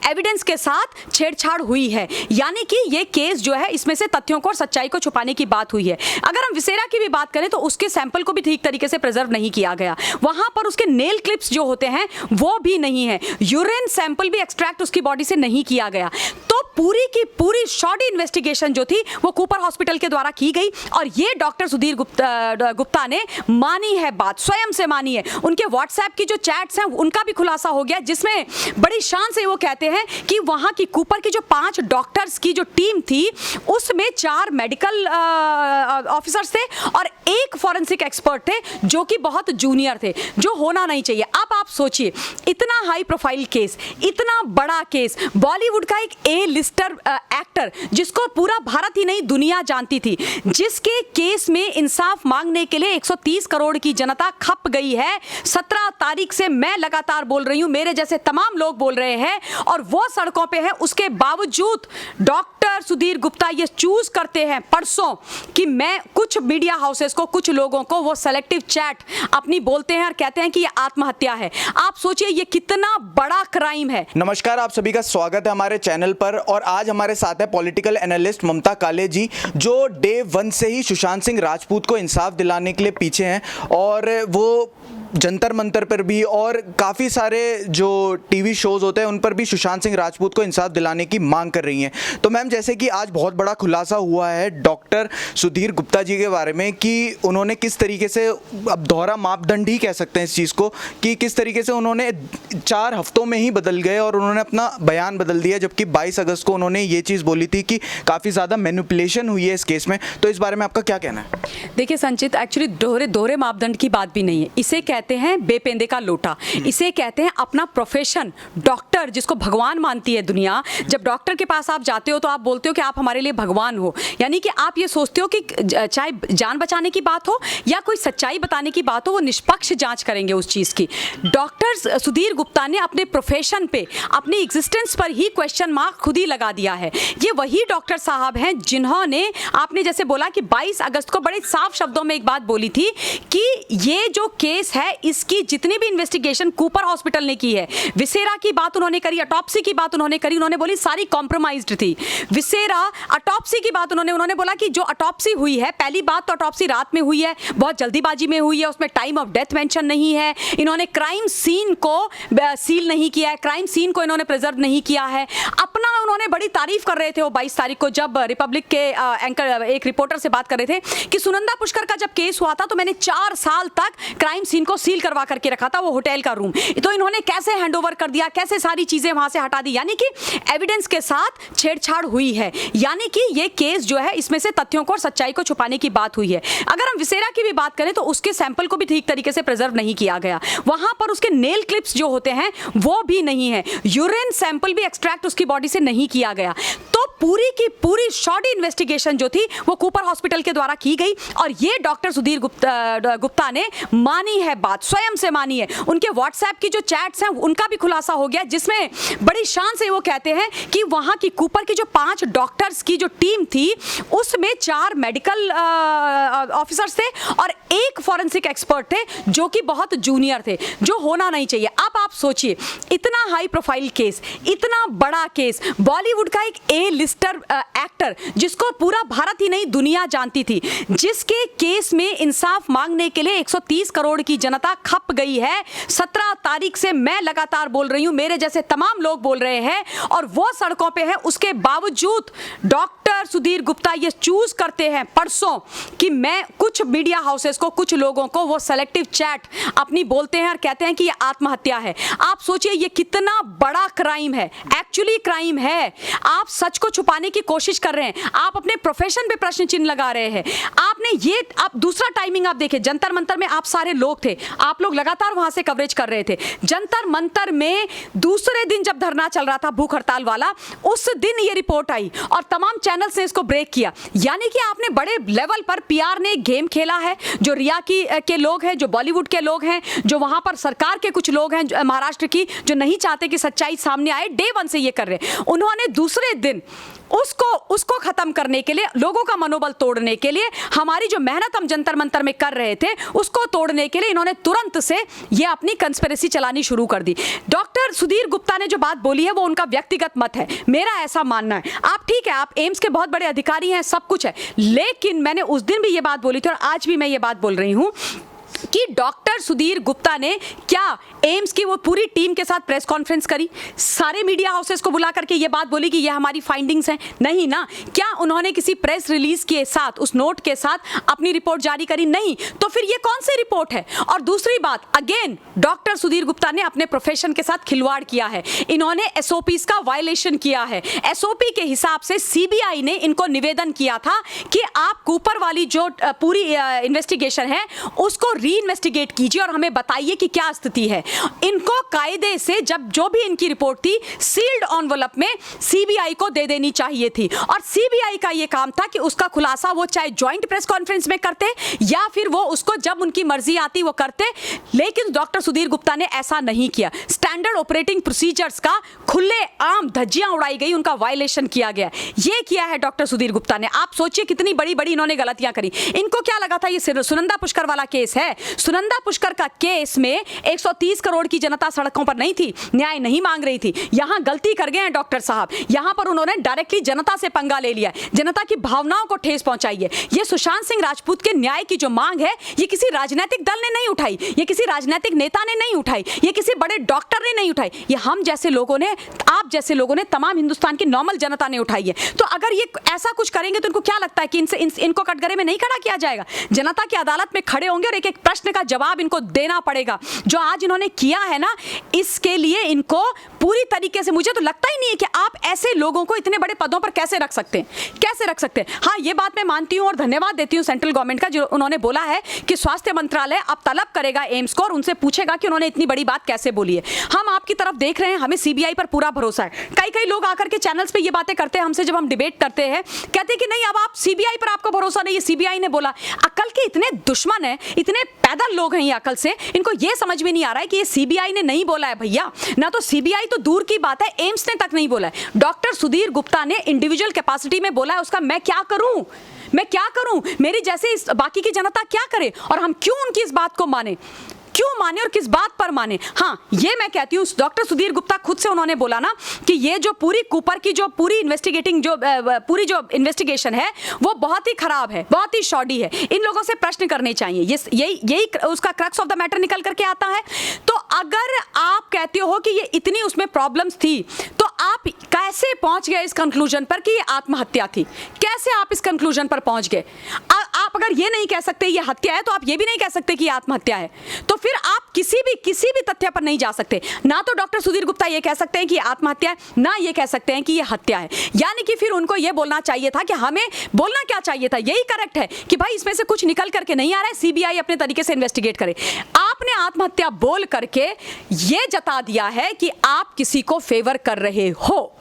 Evidence के साथ छेड़छाड़ हुई है, यानी कि ये केस जो है इसमें से तथ्यों को और सच्चाई को छुपाने की बात हुई है। अगर हम विसेरा की भी बात करें तो उसके सैंपल को भी ठीक तरीके से प्रिजर्व नहीं किया गया, वहां पर उसके नेल क्लिप्स जो होते हैं वो भी नहीं है, यूरिन सैंपल भी एक्सट्रैक्ट उसकी बॉडी से नहीं किया गया। तो पूरी की पूरी शॉर्ट इन्वेस्टिगेशन जो थी वो कूपर हॉस्पिटल के द्वारा की गई और ये डॉक्टर सुधीर गुप्ता ने मानी है, बात स्वयं से मानी है। उनके व्हाट्सएप की जो चैट्स हैं उनका भी खुलासा हो गया, जिसमें बड़ी शान से वो कहते हैं कि वहां की कूपर की जो 5 डॉक्टर्स की जो टीम थी उसमें 4 मेडिकल ऑफिसर्स थे और 1 फॉरेंसिक एक्सपर्ट थे जो कि बहुत जूनियर थे, जो होना नहीं चाहिए। अब आप सोचिए, इतना हाई प्रोफाइल केस, इतना बड़ा केस, बॉलीवुड का एक ए लिस्टर एक्टर जिसको पूरा भारत ही नहीं दुनिया जानती थी, जिसके केस में इंसाफ मांगने के लिए 130 करोड़ की जनता खप गई है। 17 तारीख से मैं लगातार बोल रही हूं, मेरे जैसे तमाम लोग बोल रहे हैं और वो सड़कों पे हैं। उसके बावजूद डॉक्टर सुधीर गुप्ता ये चूज करते हैं परसों कि मैं कुछ मीडिया हाउसेस को, कुछ लोगों को वो सेलेक्टिव चैट अपनी बोलते हैं और कहते हैं कि ये आत्महत्या है। आप सोचिए ये कितना बड़ा क्राइम है। नमस्कार, आप सभी का स्वागत है हमारे चैनल पर और आज हमारे साथ है पॉलिटिकल एनालिस्ट ममता काले जी, जो डे 1 से ही सुशांत सिंह राजपूत को इंसाफ दिलाने के लिए पीछे हैं और वो जंतर मंतर पर भी और काफ़ी सारे जो टीवी शोज़ होते हैं उन पर भी सुशांत सिंह राजपूत को इंसाफ दिलाने की मांग कर रही हैं। तो मैम, जैसे कि आज बहुत बड़ा खुलासा हुआ है डॉक्टर सुधीर गुप्ता जी के बारे में कि उन्होंने किस तरीके से, अब दोहरा मापदंड ही कह सकते हैं इस चीज़ को, कि किस तरीके से उन्होंने 4 हफ्तों में ही बदल गए और उन्होंने अपना बयान बदल दिया, जबकि 22 अगस्त को उन्होंने ये चीज़ बोली थी कि काफ़ी ज़्यादा मैनिपुलेशन हुई है इस केस में। तो इस बारे में आपका क्या कहना है? देखिए संचित, एक्चुअली दोहरे मापदंड की बात भी नहीं है, इसे कहते हैं बेपेंदे का लोटा, इसे कहते हैं अपना प्रोफेशन। डॉक्टर जिसको भगवान मानती है दुनिया, जब डॉक्टर के पास आप जाते हो तो आप बोलते हो कि आप हमारे लिए भगवान हो, यानी कि आप ये सोचते हो कि चाहे जान बचाने की बात हो या कोई सच्चाई बताने की बात हो, वो निष्पक्ष जांच करेंगे उस चीज की। डॉक्टर सुधीर गुप्ता ने अपने प्रोफेशन पे, अपनी एग्जिस्टेंस पर ही क्वेश्चन मार्क खुद ही लगा दिया है। ये वही डॉक्टर साहब हैं जिन्होंने, आपने जैसे बोला कि 22 अगस्त को बड़े साफ शब्दों में एक बात बोली थी कि ये जो केस है इसकी जितनी भी इन्वेस्टिगेशन कूपर हॉस्पिटल ने की है, विसेरा की बात उन्होंने करी, ऑटोप्सी की बात उन्होंने करी, उन्होंने बोली सारी कॉम्प्रोमाइज्ड थी। विसेरा ऑटोप्सी की बात उन्होंने बोला कि जो ऑटोप्सी हुई है, पहली बात तो ऑटोप्सी रात में हुई है, बहुत जल्दीबाजी में हुई है, उसमें टाइम ऑफ डेथ मेंशन नहीं है, इन्होंने क्राइम सीन को सील नहीं किया है, क्राइम सीन को इन्होंने प्रिजर्व नहीं किया है। अपना उन्होंने बड़ी तारीफ कर रहे थे वो 22 तारीख को, जब रिपब्लिक के एंकर एक रिपोर्टर से बात कर रहे थे कि सुनंदा पुष्कर का जब केस हुआ था तो मैंने 4 साल तक क्राइम सीन को सील करवा करके रखा था, वो होटल का रूम, तो इन्होंने कैसे हैंडओवर कर दिया, कैसे सारी चीजें वहां से हटा दी, यानी कि एविडेंस के साथ छेड़छाड़ हुई है, यानी कि ये केस जो है इसमें से तथ्यों को और सच्चाई को छुपाने की बात हुई है। अगर हम विसेरा की भी बात करें तो उसके सैंपल को भी ठीक तरीके से प्रिजर्व नहीं किया गया, वहां पर उसके नेल क्लिप्स जो होते हैं वो भी नहीं है, यूरिन सैंपल भी एक्सट्रैक्ट उसकी बॉडी से नहीं किया गया। तो पूरी की पूरी शॉर्ट इन्वेस्टिगेशन जो थी वो कूपर हॉस्पिटल के द्वारा की गई और ये डॉक्टर सुधीर गुप्ता ने मानी है, बात स्वयं से मानी है। उनके व्हाट्सएप की जो चैट्स हैं उनका भी खुलासा हो गया, जिसमें बड़ी शान से वो कहते हैं कि वहां की कूपर की जो 5 डॉक्टर्स की जो टीम थी उसमें 4 मेडिकल ऑफिसर्स थे और 1 फॉरेंसिक एक्सपर्ट थे जो कि बहुत जूनियर थे, जो होना नहीं चाहिए। अब आप सोचिए, इतना हाई प्रोफाइल केस, इतना बड़ा केस, बॉलीवुड का एक ए लिस्टर एक्टर जिसको पूरा भारत ही नहीं दुनिया जानती थी, जिसके केस में इंसाफ मांगने के लिए 130 करोड़ की जनता खप गई है। 17 तारीख से मैं लगातार बोल रही हूं, मेरे जैसे तमाम लोग बोल रहे हैं और वो सड़कों पे हैं। उसके बावजूद डॉक्टर सुधीर गुप्ता ये चूज करते हैं परसों कि मैं कुछ मीडिया हाउसेस को, कुछ लोगों को वो सेलेक्टिव चैट अपनी बोलते हैं और कहते हैं कि ये आत्महत्या है। आप सोचिए ये कितना बड़ा क्राइम है, एक्चुअली क्राइम है। आप सच को छुपाने की कोशिश कर रहे हैं, आप अपने प्रोफेशन पे प्रश्न चिन्ह लगा रहे हैं। आपने ये, आप दूसरा टाइमिंग आप देखिए, जंतर मंतर में आप सारे लोग थे, आप लोग लगातार वहां से कवरेज कर रहे थे। जंतर मंतर में दूसरे दिन जब धरना चल रहा था भूख हड़ताल वाला, उस दिन ये रिपोर्ट आई और तमाम चैनल्स ने इसको ब्रेक किया, यानी कि आपने बड़े लेवल पर पीआर ने गेम खेला है। जो रिया के लोग हैं, जो बॉलीवुड के लोग हैं, जो वहां पर सरकार के कुछ लोग हैं महाराष्ट्र की, जो नहीं चाहते कि सच्चाई सामने आए, डे 1 से ये कर रहे हैं। उन्होंने दूसरे दिन उसको खत्म करने के लिए, लोगों का मनोबल तोड़ने के लिए, हमारी जो मेहनत हम जंतर मंतर में कर रहे थे उसको तोड़ने के लिए इन्होंने तुरंत से ये अपनी कंस्पिरेसी चलानी शुरू कर दी। डॉक्टर सुधीर गुप्ता ने जो बात बोली है वो उनका व्यक्तिगत मत है, मेरा ऐसा मानना है। आप ठीक है, आप एम्स के बहुत बड़े अधिकारी हैं, सब कुछ है, लेकिन मैंने उस दिन भी ये बात बोली थी और आज भी मैं ये बात बोल रही हूं कि डॉक्टर सुधीर गुप्ता ने क्या एम्स की वो पूरी टीम के साथ प्रेस कॉन्फ्रेंस करी, सारे मीडिया हाउसेस को बुला करके ये बात बोली कि ये हमारी फाइंडिंग्स हैं? नहीं ना। क्या उन्होंने किसी प्रेस रिलीज के साथ, उस नोट के साथ अपनी रिपोर्ट जारी करी? नहीं। तो फिर ये कौन सी रिपोर्ट है? और दूसरी बात, अगेन डॉक्टर सुधीर गुप्ता ने अपने प्रोफेशन के साथ खिलवाड़ किया है, इन्होंने एसओपीज का वायलेशन किया है। एसओपी के हिसाब से सीबीआई ने इनको निवेदन किया था कि आप कूपर वाली जो पूरी इन्वेस्टिगेशन है उसको इन्वेस्टिगेट कीजिए और हमें बताइए कि क्या स्थिति है। इनको कायदे से जब जो भी इनकी रिपोर्ट थी सील्ड एनवलप में सीबीआई को दे देनी चाहिए थी और सीबीआई का यह काम था कि उसका खुलासा वो चाहे जॉइंट प्रेस कॉन्फ्रेंस में करते या फिर वो उसको जब उनकी मर्जी आती वो करते, लेकिन डॉक्टर सुधीर गुप्ता ने ऐसा नहीं किया। स्टैंडर्ड ऑपरेटिंग प्रोसीजर्स का खुले आम धज्जियां उड़ाई गई, उनका वायलेशन किया गया। ये किया है डॉक्टर सुधीर गुप्ता ने। आप सोचिए कितनी बड़ी बड़ी इन्होंने गलतियां करी। इनको क्या लगा था ये सुनंदा पुष्कर वाला केस है? सुनंदा पुष्कर का केस में 130 करोड़ की जनता सड़कों पर नहीं थी, न्याय नहीं मांग रही थी। यहां गलती कर गए हैं डॉक्टर साहब, यहां पर उन्होंने डायरेक्टली जनता से पंगा ले लिया, जनता की भावनाओं को ठेस पहुंचाई है। ये सुशांत सिंह राजपूत के न्याय की जो मांग है ये किसी राजनीतिक दल ने नहीं उठाई, ये किसी राजनीतिक नेता ने नहीं उठाई, ये किसी बड़े डॉक्टर ने नहीं उठाई, ये हम जैसे लोगों ने, आप जैसे लोगों ने, तमाम हिंदुस्तान की नॉर्मल जनता ने उठाई है। तो अगर ये ऐसा कुछ करेंगे तो इनको क्या लगता है कि इनको कटघरे में नहीं खड़ा किया जाएगा? जनता की अदालत में खड़े होंगे और एक एक प्रश्न का जवाब इनको देना पड़ेगा। जो आज इन्होंने किया है ना, इसके लिए इनको पूरी तरीके से, मुझे तो लगता ही नहीं है कि आप ऐसे लोगों को इतने बड़े पदों पर कैसे रख सकते हैं, कैसे रख सकते हैं। हाँ, ये बात मैं मानती हूं और धन्यवाद देती हूं सेंट्रल गवर्नमेंट का, जो उन्होंने बोला है कि स्वास्थ्य मंत्रालय अब तलब करेगा एम्स को और उनसे पूछेगा कि उन्होंने इतनी बड़ी बात कैसे बोली है। हम आपकी तरफ देख रहे हैं, हमें सीबीआई पर पूरा भरोसा है। कई लोग आकर के चैनल्स पे ये बातें करते हैं हमसे, जब हम डिबेट करते हैं कहते हैं कि नहीं, अब आप सीबीआई पर आपको भरोसा नहीं है, सीबीआई ने बोला। अकल के इतने दुश्मन है, इतने पैदल लोग हैं ये अकल से, इनको ये समझ में नहीं आ रहा है कि ये सीबीआई ने नहीं बोला है भैया। ना तो सीबीआई तो दूर की बात है, एम्स ने तक नहीं बोला है। डॉक्टर सुधीर गुप्ता ने इंडिविजुअल कैपेसिटी में बोला है, उसका मैं क्या करूं, मैं क्या करूं? मेरी जैसे बाकी की जनता क्या करे? और हम क्यों उनकी इस बात को माने, क्यों माने और किस बात पर माने? हाँ, ये मैं कहती हूँ, डॉक्टर सुधीर गुप्ता खुद से उन्होंने बोला ना कि ये जो पूरी कूपर की जो पूरी पूरी जो इन्वेस्टिगेशन है वो बहुत ही खराब है, बहुत ही शॉडी है। इन लोगों से प्रश्न करने चाहिए, यही उसका क्रक्स ऑफ द मैटर निकल करके आता है। तो अगर आप कहते हो कि ये इतनी उसमें प्रॉब्लम्स थी, तो आप कैसे पहुंच गए इस कंक्लूजन पर कि ये आत्महत्या थी? कैसे आप इस कंक्लूजन पर पहुंच गए? आप अगर ये नहीं कह सकते ये हत्या है, तो आप ये भी नहीं कह सकते कि ये आत्महत्या है। तो फिर आप किसी भी तथ्य पर नहीं जा सकते। ना तो डॉक्टर सुधीर गुप्ता ये कह सकते हैं कि आत्महत्या है, ना ये कह सकते हैं कि ये हत्या है। यानी कि फिर उनको ये बोलना चाहिए था, कि हमें बोलना क्या चाहिए था, यही करेक्ट है कि भाई इसमें से कुछ निकल करके नहीं आ रहा है, सीबीआई अपने तरीके से इन्वेस्टिगेट करे। आपने आत्महत्या बोल करके ये जता दिया है कि आप किसी को फेवर कर रहे हो।